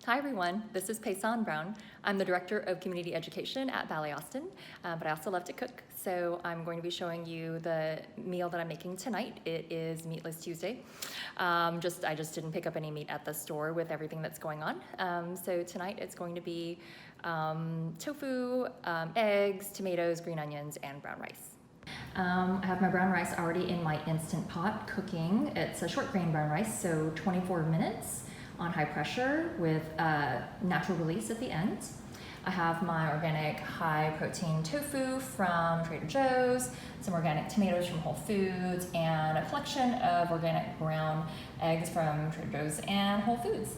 Hi everyone, this is Pei-San Brown. I'm the Director of Community Education at Ballet Austin, but I also love to cook, so I'm going to be showing you the meal that I'm making tonight. It is Meatless Tuesday. I just didn't pick up any meat at the store with everything that's going on. So tonight it's going to be tofu, eggs, tomatoes, green onions, and brown rice. I have my brown rice already in my Instant Pot cooking. It's a short grain brown rice, so 24 minutes on high pressure with natural release at the end. I have my organic high protein tofu from Trader Joe's, some organic tomatoes from Whole Foods, and a collection of organic brown eggs from Trader Joe's and Whole Foods.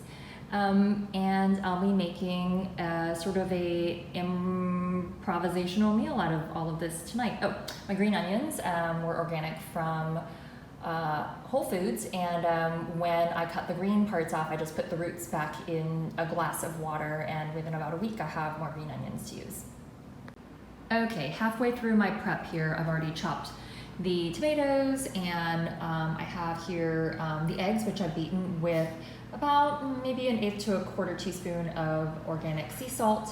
And I'll be making sort of a improvisational meal out of all of this tonight. Oh, my green onions were organic from Whole Foods, and when I cut the green parts off, I just put the roots back in a glass of water, and within about a week I have more green onions to use. Okay, halfway through my prep here, I've already chopped the tomatoes, and I have here the eggs, which I've beaten with about maybe 1/8 to 1/4 teaspoon of organic sea salt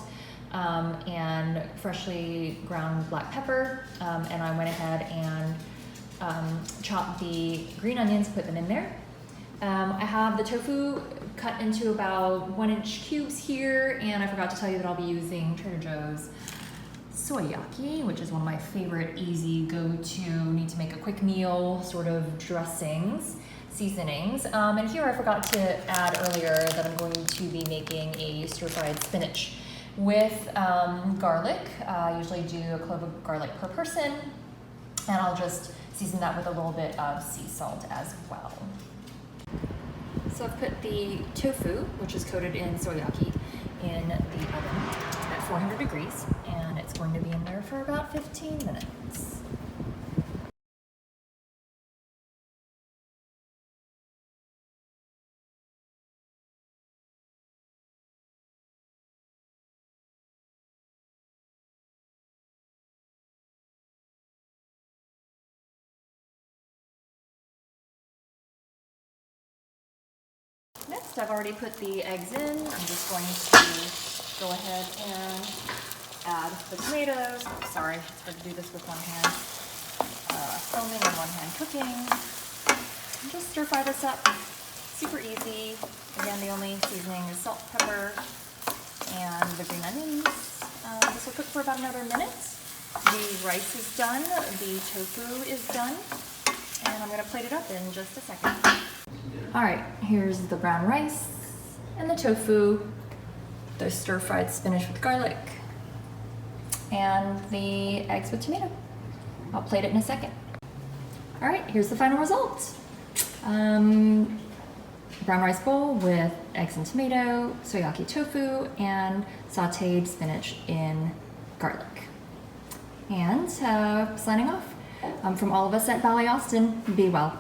and freshly ground black pepper, and I went ahead and chop the green onions, put them in there. I have the tofu cut into about 1-inch cubes here, and I forgot to tell you that I'll be using Trader Joe's soyaki, which is one of my favorite easy go-to, need to make a quick meal sort of dressings, seasonings. And here I forgot to add earlier that I'm going to be making a stir-fried spinach with garlic. I usually do a clove of garlic per person, and I'll just season that with a little bit of sea salt as well. So I've put the tofu, which is coated in soyaki, in the oven at 400 degrees, and it's going to be in there for about 15 minutes. Next, I've already put the eggs in. I'm just going to go ahead and add the tomatoes. Sorry, it's hard to do this with one hand. Filming and one hand cooking. And just stir fry this up. Super easy. Again, the only seasoning is salt, pepper, and the green onions. This will cook for about another minute. The rice is done. The tofu is done. And I'm going to plate it up in just a second. All right, here's the brown rice and the tofu, the stir-fried spinach with garlic, and the eggs with tomato. I'll plate it in a second. All right, here's the final result. Brown rice bowl with eggs and tomato, soyaki tofu, and sauteed spinach in garlic. And signing off. From all of us at Ballet Austin, be well.